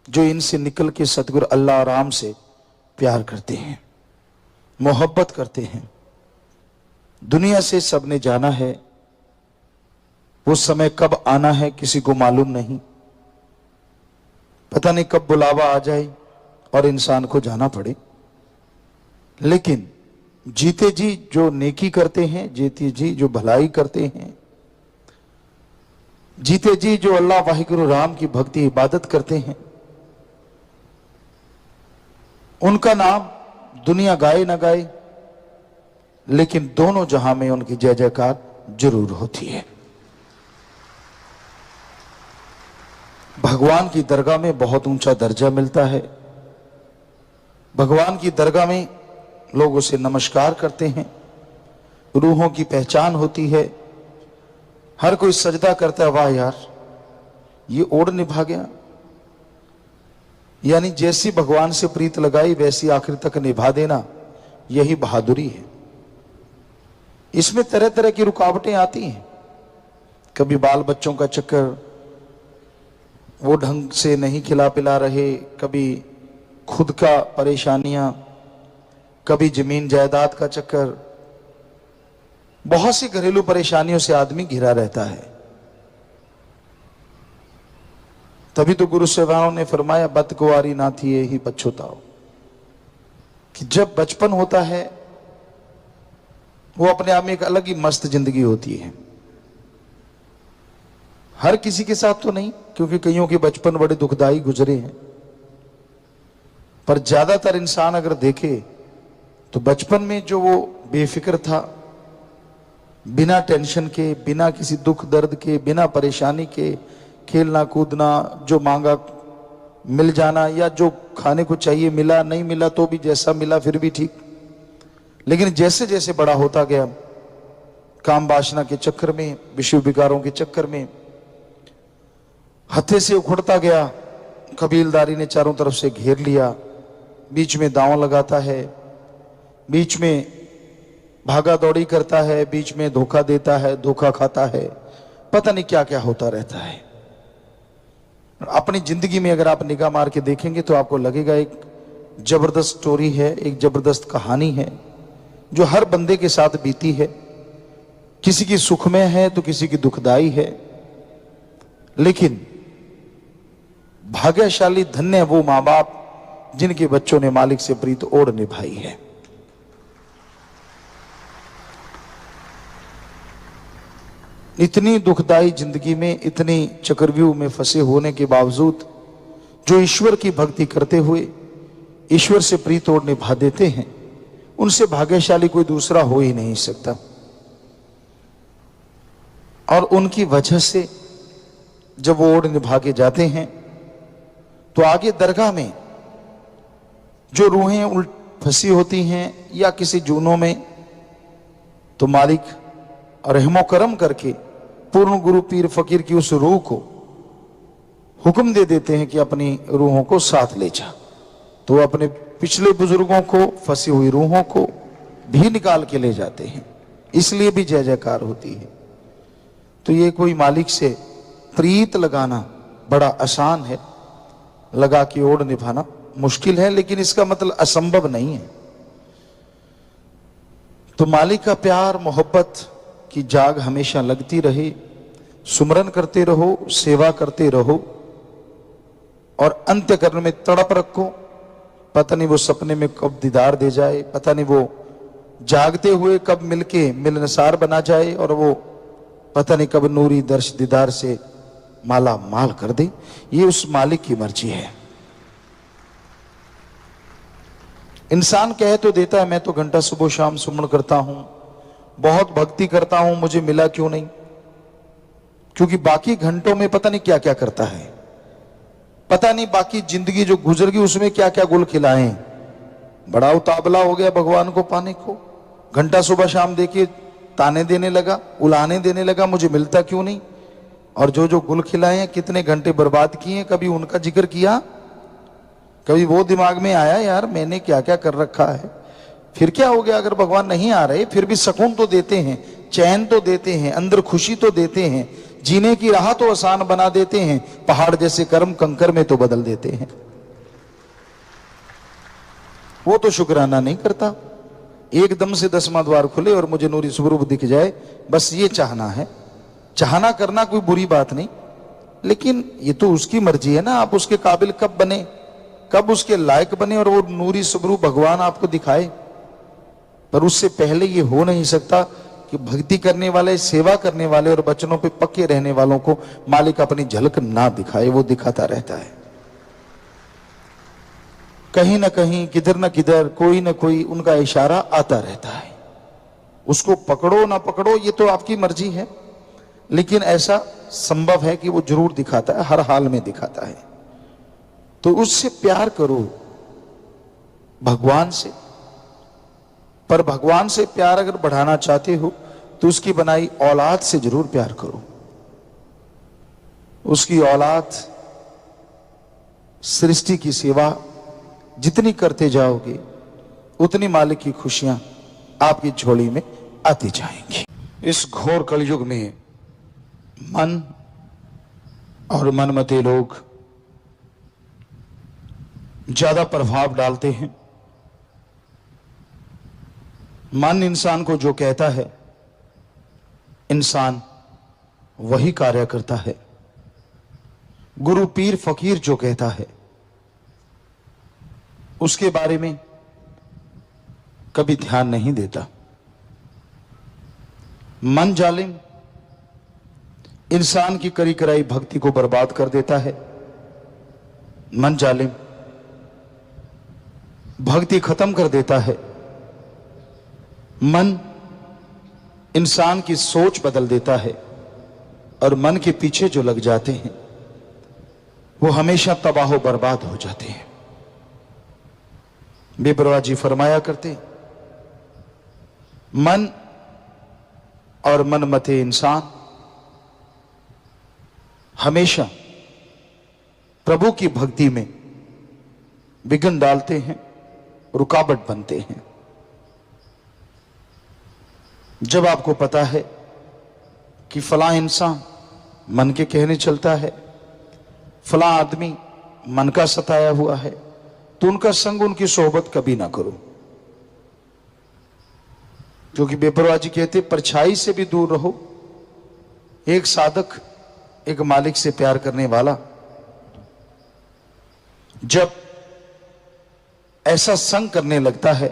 जो इनसे निकल के सतगुरु अल्लाह राम से प्यार करते हैं, मोहब्बत करते हैं। दुनिया से सबने जाना है, वो समय कब आना है किसी को मालूम नहीं। पता नहीं कब बुलावा आ जाए और इंसान को जाना पड़े। लेकिन जीते जी जो नेकी करते हैं, जीते जी जो भलाई करते हैं, जीते जी जो अल्लाह वाहिगुरु राम की भक्ति इबादत करते हैं, उनका नाम दुनिया गाए ना गाए, लेकिन दोनों जहां में उनकी जय जयकार जरूर होती है। भगवान की दरगाह में बहुत ऊंचा दर्जा मिलता है। भगवान की दरगाह में लोग उसे नमस्कार करते हैं, रूहों की पहचान होती है। हर कोई सजदा करता है, वाह यार ये ओढ़ निभा गया। यानी जैसी भगवान से प्रीत लगाई वैसी आखिर तक निभा देना, यही बहादुरी है। इसमें तरह तरह की रुकावटें आती हैं। कभी बाल बच्चों का चक्कर, वो ढंग से नहीं खिला पिला रहे, कभी खुद का परेशानियां, कभी जमीन जायदाद का चक्कर, बहुत सी घरेलू परेशानियों से आदमी घिरा रहता है। तभी तो गुरु सेवाओं ने फरमाया, बदकुवारी ना थी यही पछुताओ, कि जब बचपन होता है वो अपने आप में एक अलग ही मस्त जिंदगी होती है। हर किसी के साथ तो नहीं, क्योंकि कईयों के बचपन बड़े दुखदाई गुजरे हैं, पर ज्यादातर इंसान अगर देखे तो बचपन में जो वो बेफिक्र था, बिना टेंशन के, बिना किसी दुख दर्द के, बिना परेशानी के, खेलना कूदना, जो मांगा मिल जाना, या जो खाने को चाहिए मिला, नहीं मिला तो भी जैसा मिला फिर भी ठीक। लेकिन जैसे जैसे बड़ा होता गया, काम वासना के चक्कर में, विषय विकारों के चक्कर में हत्थे से उखड़ता गया। कबीलदारी ने चारों तरफ से घेर लिया, बीच में दांव लगाता है, बीच में भागा दौड़ी करता है, बीच में धोखा देता है, धोखा खाता है, पता नहीं क्या क्या होता रहता है। अपनी जिंदगी में अगर आप निगाह मार के देखेंगे तो आपको लगेगा एक जबरदस्त स्टोरी है, एक जबरदस्त कहानी है जो हर बंदे के साथ बीती है। किसी की सुखमय है तो किसी की दुखदाई है, लेकिन भाग्यशाली धन्य है वो मां बाप जिनके बच्चों ने मालिक से प्रीत ओढ़ निभाई है। इतनी दुखदाई जिंदगी में, इतनी चक्रव्यूह में फंसे होने के बावजूद जो ईश्वर की भक्ति करते हुए ईश्वर से प्रीत ओढ़ निभा देते हैं, उनसे भाग्यशाली कोई दूसरा हो ही नहीं सकता। और उनकी वजह से जब वो ओढ़ निभा के जाते हैं तो आगे दरगाह में जो रूहें उल्ट फंसी होती हैं या किसी जूनों में, तो मालिक रहमो करम करके पूर्ण गुरु पीर फकीर की उस रूह को हुक्म दे देते हैं कि अपनी रूहों को साथ ले जा। तो अपने पिछले बुजुर्गों को, फंसी हुई रूहों को भी निकाल के ले जाते हैं, इसलिए भी जय जयकार होती है। तो ये कोई मालिक से प्रीत लगाना बड़ा आसान है, लगा के ओढ़ निभाना मुश्किल है, लेकिन इसका मतलब असंभव नहीं है। तो मालिक का प्यार मोहब्बत की जाग हमेशा लगती रहे, सुमरन करते रहो, सेवा करते रहो और अंत्य करने में तड़प रखो। पता नहीं वो सपने में कब दीदार दे जाए, पता नहीं वो जागते हुए कब मिलके मिलनसार बना जाए और वो पता नहीं कब नूरी दर्श दीदार से माला माल कर दे। ये उस मालिक की मर्जी है। इंसान कह तो देता है मैं तो घंटा सुबह शाम सुमन करता हूं, बहुत भक्ति करता हूं, मुझे मिला क्यों नहीं? क्योंकि बाकी घंटों में पता नहीं क्या क्या करता है, पता नहीं बाकी जिंदगी जो गुजर गई उसमें क्या क्या गुल खिलाए। बड़ा उतावला हो गया भगवान को पाने को, घंटा सुबह शाम देखिए ताने देने लगा, उलाने देने लगा, मुझे मिलता क्यों नहीं? और जो जो गुल खिलाए हैं, कितने घंटे बर्बाद किए हैं, कभी उनका जिक्र किया? कभी वो दिमाग में आया यार मैंने क्या क्या कर रखा है? फिर क्या हो गया अगर भगवान नहीं आ रहे? फिर भी सुकून तो देते हैं, चैन तो देते हैं, अंदर खुशी तो देते हैं, जीने की राह तो आसान बना देते हैं, पहाड़ जैसे कर्म कंकर में तो बदल देते हैं। वो तो शुक्राना नहीं करता। एकदम से 10वां द्वार खुले और मुझे नूरी स्वरूप दिख जाए, बस ये चाहना है। चाहना करना कोई बुरी बात नहीं, लेकिन ये तो उसकी मर्जी है ना, आप उसके काबिल कब बने, कब उसके लायक बने और वो नूरी स्वरूप भगवान आपको दिखाए। पर उससे पहले ये हो नहीं सकता कि भक्ति करने वाले, सेवा करने वाले और वचनों पे पक्के रहने वालों को मालिक अपनी झलक ना दिखाए। वो दिखाता रहता है कहीं ना कहीं, किधर ना किधर, कोई ना कोई उनका इशारा आता रहता है। उसको पकड़ो ना पकड़ो ये तो आपकी मर्जी है, लेकिन ऐसा संभव है कि वो जरूर दिखाता है, हर हाल में दिखाता है। तो उससे प्यार करो, भगवान से। पर भगवान से प्यार अगर बढ़ाना चाहते हो तो उसकी बनाई औलाद से जरूर प्यार करो। उसकी औलाद, सृष्टि की सेवा जितनी करते जाओगे उतनी मालिक की खुशियां आपकी झोली में आती जाएंगी। इस घोर कलयुग में मन और मनमते लोग ज्यादा प्रभाव डालते हैं। मन इंसान को जो कहता है इंसान वही कार्य करता है। गुरु पीर फकीर जो कहता है उसके बारे में कभी ध्यान नहीं देता। मन जालिम इंसान की करी कराई भक्ति को बर्बाद कर देता है। मन जालिम भक्ति खत्म कर देता है। मन इंसान की सोच बदल देता है और मन के पीछे जो लग जाते हैं वो हमेशा तबाह बर्बाद हो जाते हैं। बेपरवाह जी फरमाया करते, मन और मनमते इंसान हमेशा प्रभु की भक्ति में विघ्न डालते हैं, रुकावट बनते हैं। जब आपको पता है कि फलां इंसान मन के कहने चलता है, फलां आदमी मन का सताया हुआ है, तो उनका संग, उनकी सोहबत कभी ना करो। क्योंकि बेपरवाह जी कहते परछाई से भी दूर रहो। एक साधक, एक मालिक से प्यार करने वाला जब ऐसा संग करने लगता है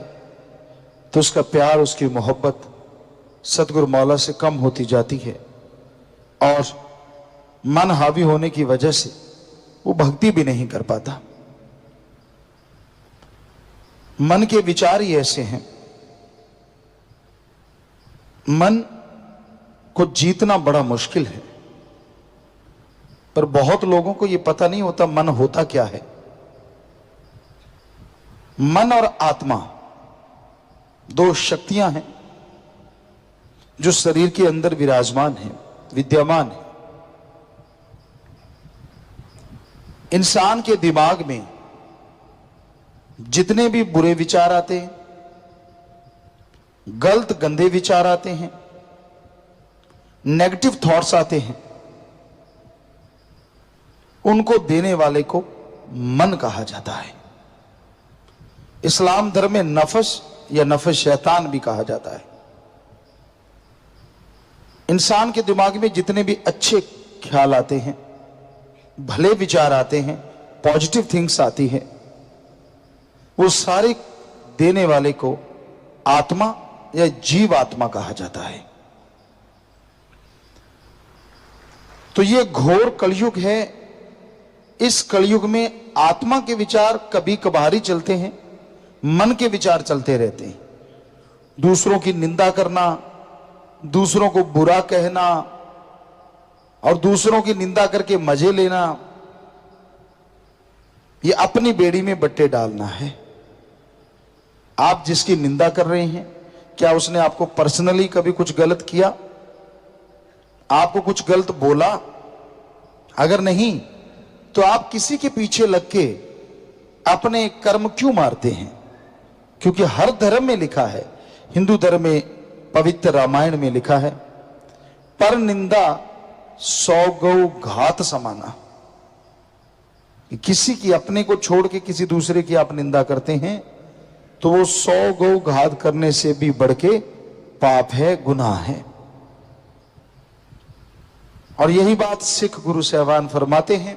तो उसका प्यार, उसकी मोहब्बत सतगुरु मौला से कम होती जाती है और मन हावी होने की वजह से वो भक्ति भी नहीं कर पाता। मन के विचार ही ऐसे हैं मन को जीतना बड़ा मुश्किल है, पर बहुत लोगों को यह पता नहीं होता मन होता क्या है। मन और आत्मा दो शक्तियां हैं जो शरीर के अंदर विराजमान हैं, विद्यमान है। इंसान के दिमाग में जितने भी बुरे विचार आते हैं, गलत गंदे विचार आते हैं, नेगेटिव थॉट्स आते हैं, उनको देने वाले को मन कहा जाता है। इस्लाम धर्म में नफस या नफस शैतान भी कहा जाता है। इंसान के दिमाग में जितने भी अच्छे ख्याल आते हैं, भले विचार आते हैं, पॉजिटिव थिंग्स आती है, वो सारे देने वाले को आत्मा या जीव आत्मा कहा जाता है। तो ये घोर कलयुग है। इस कलयुग में आत्मा के विचार कभी कभार ही चलते हैं, मन के विचार चलते रहते हैं। दूसरों की निंदा करना, दूसरों को बुरा कहना और दूसरों की निंदा करके मजे लेना, ये अपनी बेड़ी में बट्टे डालना है। आप जिसकी निंदा कर रहे हैं, क्या उसने आपको पर्सनली कभी कुछ गलत किया, आपको कुछ गलत बोला? अगर नहीं तो आप किसी के पीछे लग के अपने कर्म क्यों मारते हैं? क्योंकि हर धर्म में लिखा है, हिंदू धर्म में पवित्र रामायण में लिखा है, पर निंदा 100 गौ घात समाना। किसी की अपने को छोड़ के किसी दूसरे की आप निंदा करते हैं तो वो 100 गौ घात करने से भी बढ़ के पाप है, गुनाह है। और यही बात सिख गुरु साहिबान फरमाते हैं,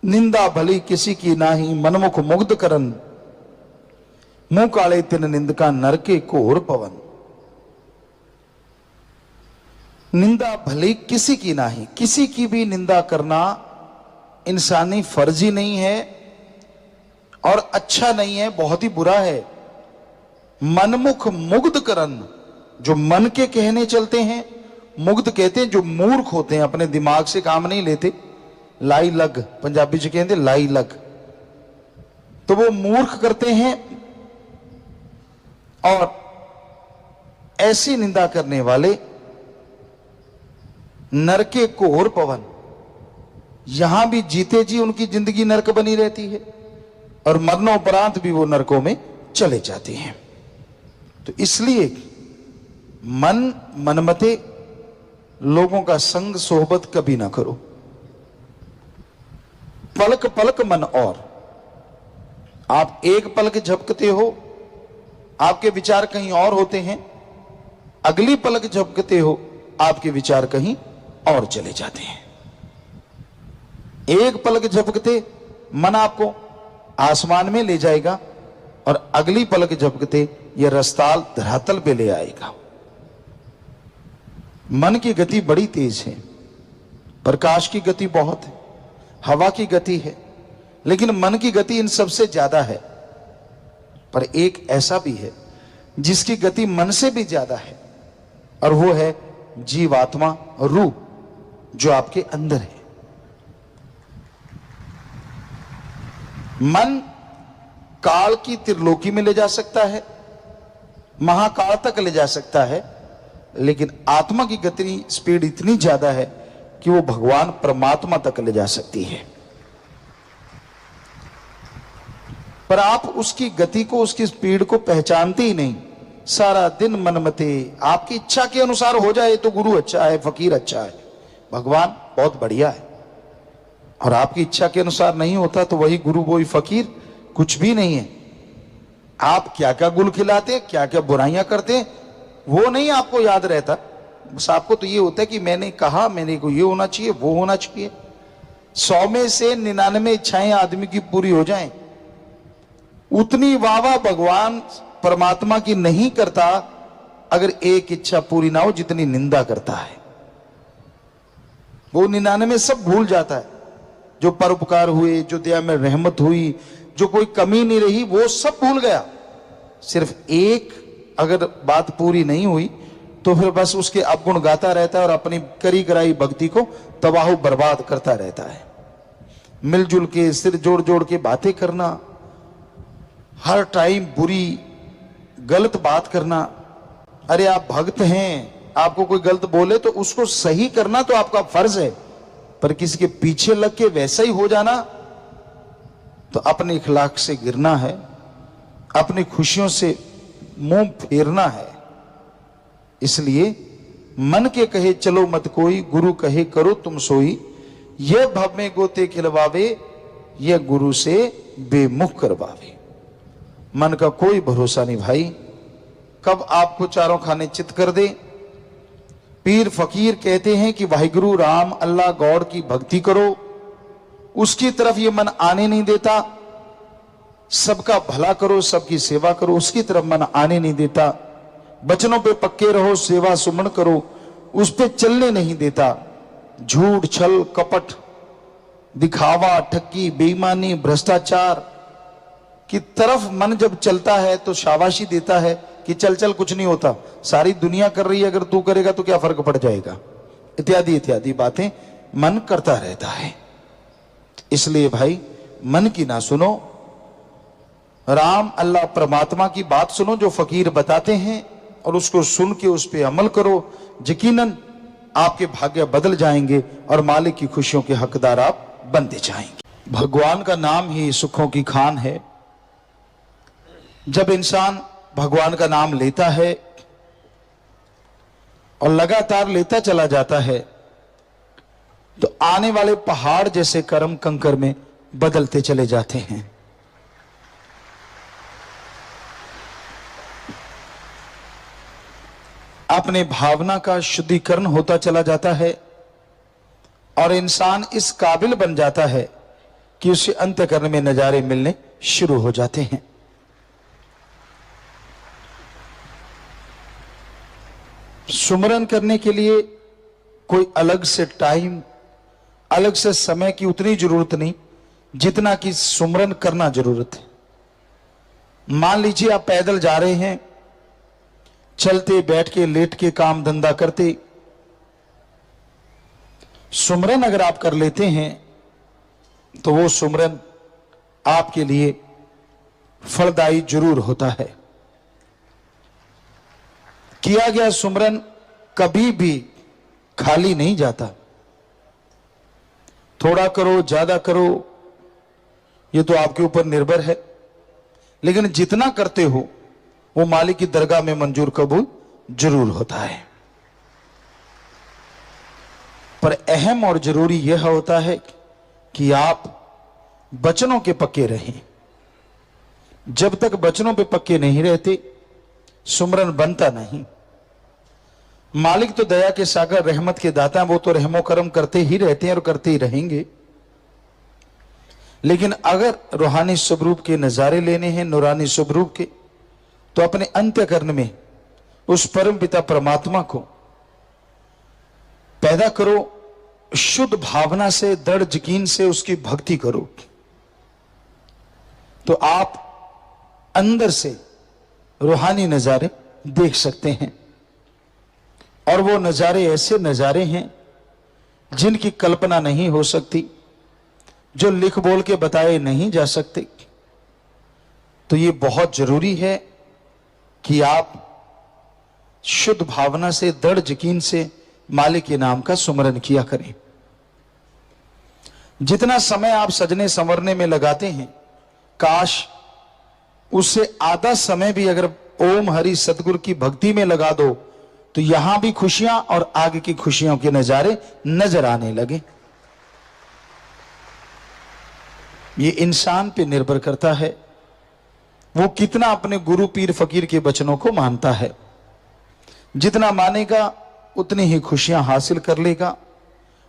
निंदा भली किसी की नाही, मनमुख मुग्ध करन, मुंह काले तिन निंदका नरके घोर पवन। निंदा भली किसी की नाही, किसी की भी निंदा करना इंसानी फर्ज ही नहीं है और अच्छा नहीं है, बहुत ही बुरा है। मनमुख मुग्ध करन, जो मन के कहने चलते हैं, मुग्ध कहते हैं जो मूर्ख होते हैं, अपने दिमाग से काम नहीं लेते, लाई लग पंजाबी च कहते लाई लग, तो वो मूर्ख करते हैं। और ऐसी निंदा करने वाले नरके घोर पवन, यहां भी जीते जी उनकी जिंदगी नरक बनी रहती है और मरणोपरांत भी वो नरकों में चले जाते हैं। तो इसलिए मन मनमते लोगों का संग सोहबत कभी ना करो। पलक पलक मन और, आप एक पलक झपकते हो, आपके विचार कहीं और होते हैं, अगली पलक झपकते हो, आपके विचार कहीं और चले जाते हैं। एक पलक झपकते मन आपको आसमान में ले जाएगा और अगली पलक झपकते यह रस्ताल धरातल पे ले आएगा। मन की गति बड़ी तेज है, प्रकाश की गति बहुत है, हवा की गति है, लेकिन मन की गति इन सबसे ज्यादा है। पर एक ऐसा भी है जिसकी गति मन से भी ज्यादा है, और वो है जीवात्मा, रूह जो आपके अंदर है। मन काल की त्रिलोकी में ले जा सकता है, महाकाल तक ले जा सकता है, लेकिन आत्मा की गति स्पीड इतनी ज्यादा है कि वो भगवान परमात्मा तक ले जा सकती है। पर आप उसकी गति को, उसकी स्पीड को पहचानते ही नहीं। सारा दिन मनमते, आपकी इच्छा के अनुसार हो जाए तो गुरु अच्छा है, फकीर अच्छा है, भगवान बहुत बढ़िया है, और आपकी इच्छा के अनुसार नहीं होता तो वही गुरु वही फकीर कुछ भी नहीं है। आप क्या क्या गुल खिलाते, क्या क्या बुराइयां करते, वो नहीं आपको याद रहता। बस आपको तो ये होता है कि मैंने कहा, मैंने को ये होना चाहिए, वो होना चाहिए। 100 में से 99 इच्छाएं आदमी की पूरी हो जाएं, उतनी वाह भगवान परमात्मा की नहीं करता अगर एक इच्छा पूरी ना हो जितनी निंदा करता है। वो 99 सब भूल जाता है, जो परोपकार हुए, जो दया में रहमत हुई, जो कोई कमी नहीं रही, वो सब भूल गया। सिर्फ एक अगर बात पूरी नहीं हुई तो फिर बस उसके अवगुण गाता रहता है और अपनी करी कराई भक्ति को तबाह बर्बाद करता रहता है। मिलजुल के सिर जोड़ जोड़ के बातें करना, हर टाइम बुरी गलत बात करना। अरे आप भक्त हैं, आपको कोई गलत बोले तो उसको सही करना तो आपका फर्ज है, पर किसी के पीछे लग के वैसा ही हो जाना तो अपने इखलाक से गिरना है, अपनी खुशियों से मुंह फेरना है। इसलिए मन के कहे चलो मत कोई, गुरु कहे करो तुम सोई। यह भव में गोते खिलवावे, यह गुरु से बेमुख करवावे। मन का कोई भरोसा नहीं भाई, कब आपको चारों खाने चित कर दे। पीर फकीर कहते हैं कि वाहिगुरु राम अल्लाह गॉड की भक्ति करो, उसकी तरफ ये मन आने नहीं देता। सबका भला करो, सबकी सेवा करो, उसकी तरफ मन आने नहीं देता। बचनों पे पक्के रहो, सेवा सुमन करो, उस पे चलने नहीं देता। झूठ छल कपट दिखावा ठगी बेईमानी भ्रष्टाचार की तरफ मन जब चलता है तो शाबाशी देता है कि चल चल कुछ नहीं होता, सारी दुनिया कर रही है, अगर तू करेगा तो क्या फर्क पड़ जाएगा, इत्यादि इत्यादि बातें मन करता रहता है। इसलिए भाई मन की ना सुनो, राम अल्लाह परमात्मा की बात सुनो जो फकीर बताते हैं और उसको सुन के उस पर अमल करो। यकीनन आपके भाग्य बदल जाएंगे और मालिक की खुशियों के हकदार आप बनते जाएंगे। भगवान का नाम ही सुखों की खान है। जब इंसान भगवान का नाम लेता है और लगातार लेता चला जाता है तो आने वाले पहाड़ जैसे कर्म कंकर में बदलते चले जाते हैं। अपने भावना का शुद्धिकरण होता चला जाता है और इंसान इस काबिल बन जाता है कि उसे अंतःकरण में नजारे मिलने शुरू हो जाते हैं। सुमरन करने के लिए कोई अलग से टाइम, अलग से समय की उतनी जरूरत नहीं जितना कि सुमरन करना जरूरत है। मान लीजिए आप पैदल जा रहे हैं, चलते बैठ के लेट के काम धंधा करते, सुमरन अगर आप कर लेते हैं तो वो सुमरन आपके लिए फलदायी जरूर होता है। किया गया सुमरन कभी भी खाली नहीं जाता। थोड़ा करो ज्यादा करो ये तो आपके ऊपर निर्भर है, लेकिन जितना करते हो वो मालिक की दरगाह में मंजूर कबूल जरूर होता है। पर अहम और जरूरी यह होता है कि आप वचनों के पक्के रहें। जब तक वचनों पे पक्के नहीं रहते सुमरन बनता नहीं। मालिक तो दया के सागर रहमत के दाता हैं, वो तो रहमो करम करते ही रहते हैं और करते ही रहेंगे। लेकिन अगर रूहानी स्वरूप के नजारे लेने हैं, नूरानी स्वरूप के, तो अपने अंतःकरण में उस परम पिता परमात्मा को पैदा करो, शुद्ध भावना से दृढ़ यकीन से उसकी भक्ति करो, तो आप अंदर से रूहानी नजारे देख सकते हैं। और वो नजारे ऐसे नजारे हैं जिनकी कल्पना नहीं हो सकती, जो लिख बोल के बताए नहीं जा सकते। तो ये बहुत जरूरी है कि आप शुद्ध भावना से दृढ़ यकीन से मालिक के नाम का सुमरन किया करें। जितना समय आप सजने संवरने में लगाते हैं, काश उससे आधा समय भी अगर ओम हरि सतगुरु की भक्ति में लगा दो तो यहां भी खुशियां और आगे की खुशियों के नजारे नजर आने लगे। ये इंसान पे निर्भर करता है वो कितना अपने गुरु पीर फकीर के वचनों को मानता है। जितना मानेगा उतनी ही खुशियां हासिल कर लेगा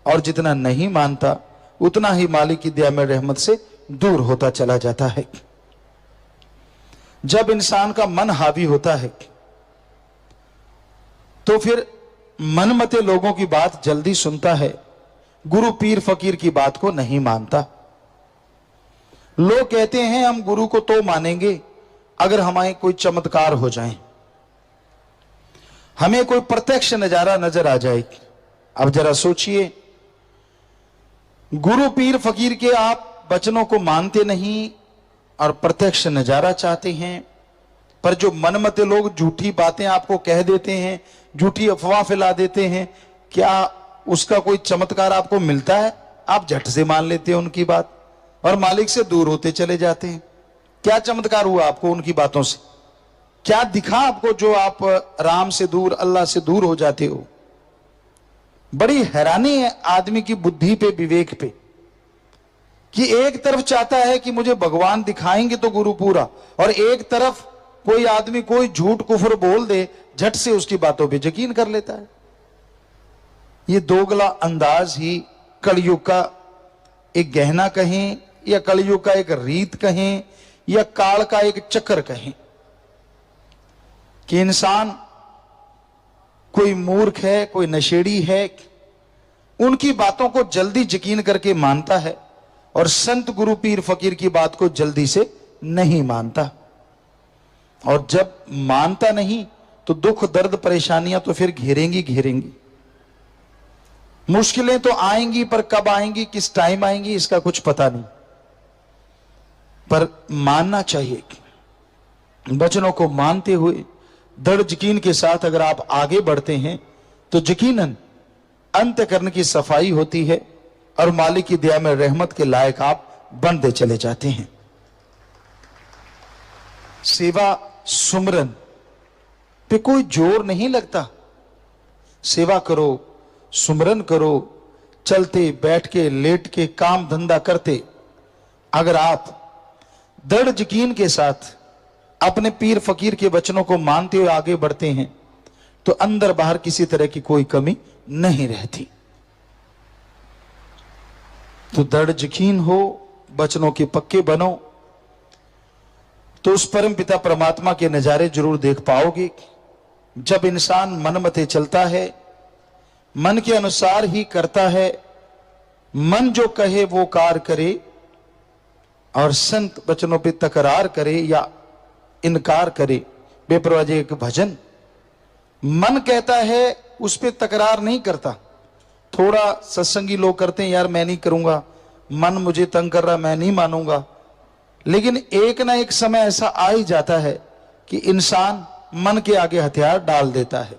और जितना नहीं मानता उतना ही मालिक की दया में रहमत से दूर होता चला जाता है। जब इंसान का मन हावी होता है तो फिर मनमते लोगों की बात जल्दी सुनता है, गुरु पीर फकीर की बात को नहीं मानता। लोग कहते हैं हम गुरु को तो मानेंगे अगर हमारे कोई चमत्कार हो जाए, हमें कोई प्रत्यक्ष नजारा नजर आ जाए। अब जरा सोचिए, गुरु पीर फकीर के आप वचनों को मानते नहीं और प्रत्यक्ष नजारा चाहते हैं, पर जो मनमते लोग झूठी बातें आपको कह देते हैं, झूठी अफवाह फैला देते हैं, क्या उसका कोई चमत्कार आपको मिलता है? आप झट से मान लेते हैं उनकी बात और मालिक से दूर होते चले जाते हैं। क्या चमत्कार हुआ आपको उनकी बातों से? क्या दिखा आपको जो आप राम से दूर, अल्लाह से दूर हो जाते हो? बड़ी हैरानी है आदमी की बुद्धि पे, विवेक पे, कि एक तरफ चाहता है कि मुझे भगवान दिखाएंगे तो गुरु पूरा, और एक तरफ कोई आदमी कोई झूठ कुफर बोल दे, झट से उसकी बातों पे यकीन कर लेता है। ये दोगला अंदाज ही कलयुग का एक गहना कहें, या कलयुग का एक रीत कहें, या काल का एक चक्कर कहें, कि इंसान कोई मूर्ख है, कोई नशेड़ी है, उनकी बातों को जल्दी यकीन करके मानता है और संत गुरु पीर फकीर की बात को जल्दी से नहीं मानता। और जब मानता नहीं तो दुख दर्द परेशानियां तो फिर घेरेंगी घेरेंगी। मुश्किलें तो आएंगी, पर कब आएंगी, किस टाइम आएंगी, इसका कुछ पता नहीं। पर मानना चाहिए। वचनों को मानते हुए दृढ़ यकीन के साथ अगर आप आगे बढ़ते हैं तो यकीनन अंतःकरण की सफाई होती है और मालिक की दया में रहमत के लायक आप बनते चले जाते हैं। सेवा सुमरन पे कोई जोर नहीं लगता। सेवा करो, सुमरन करो, चलते बैठ के लेट के काम धंधा करते अगर आप दृढ़ यकीन के साथ अपने पीर फकीर के वचनों को मानते हुए आगे बढ़ते हैं तो अंदर बाहर किसी तरह की कोई कमी नहीं रहती। तो दृढ़ यकीन हो, वचनों के पक्के बनो, तो उस परम पिता परमात्मा के नजारे जरूर देख पाओगे। जब इंसान मनमते चलता है, मन के अनुसार ही करता है, मन जो कहे वो कार करे, और संत वचनों पे तकरार करे या इनकार करे, बेपरवाह एक भजन, मन कहता है उस पे तकरार नहीं करता। थोड़ा सत्संगी लोग करते हैं, यार मैं नहीं करूंगा, मन मुझे तंग कर रहा, मैं नहीं मानूंगा। लेकिन एक ना एक समय ऐसा आ ही जाता है कि इंसान मन के आगे हथियार डाल देता है।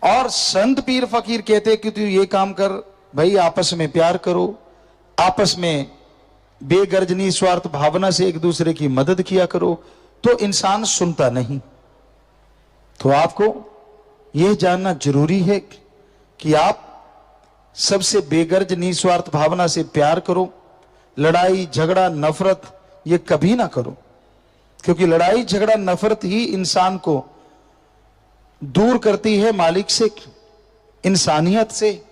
और संत पीर फकीर कहते कि तू ये काम कर भाई, आपस में प्यार करो, आपस में बेगर्ज निस्वार्थ भावना से एक दूसरे की मदद किया करो, तो इंसान सुनता नहीं। तो आपको यह जानना जरूरी है कि आप सबसे बेगर्ज निस्वार्थ भावना से प्यार करो। लड़ाई झगड़ा नफरत ये कभी ना करो, क्योंकि लड़ाई झगड़ा नफरत ही इंसान को दूर करती है मालिक से, इंसानियत से,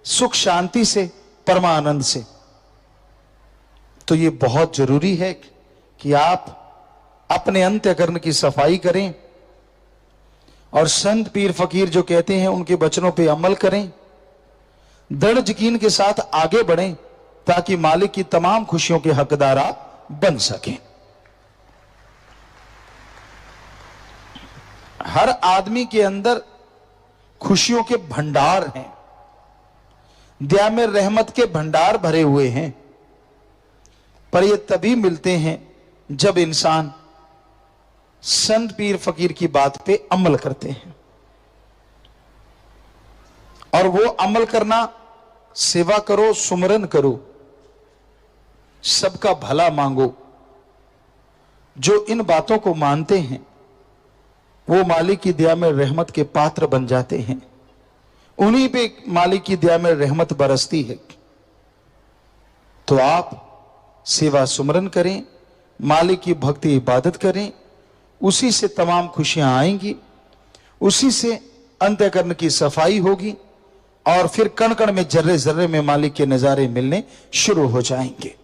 सुख शांति से, परमानंद से। तो ये बहुत जरूरी है कि आप अपने अंतःकरण की सफाई करें और संत पीर फकीर जो कहते हैं उनके वचनों पे अमल करें, दृढ़ यकीन के साथ आगे बढ़ें, ताकि मालिक की तमाम खुशियों के हकदार आप बन सकें। हर आदमी के अंदर खुशियों के भंडार हैं, दया में रहमत के भंडार भरे हुए हैं, पर ये तभी मिलते हैं जब इंसान संत पीर फकीर की बात पे अमल करते हैं। और वो अमल करना, सेवा करो, सुमरन करो, सबका भला मांगो। जो इन बातों को मानते हैं वो मालिक की दया में रहमत के पात्र बन जाते हैं। उन्हीं पे मालिक की दया में रहमत बरसती है। तो आप सेवा सुमरन करें, मालिक की भक्ति इबादत करें, उसी से तमाम खुशियां आएंगी, उसी से अंतःकरण की सफाई होगी और फिर कण कण में, जर्रे जर्रे में मालिक के नजारे मिलने शुरू हो जाएंगे।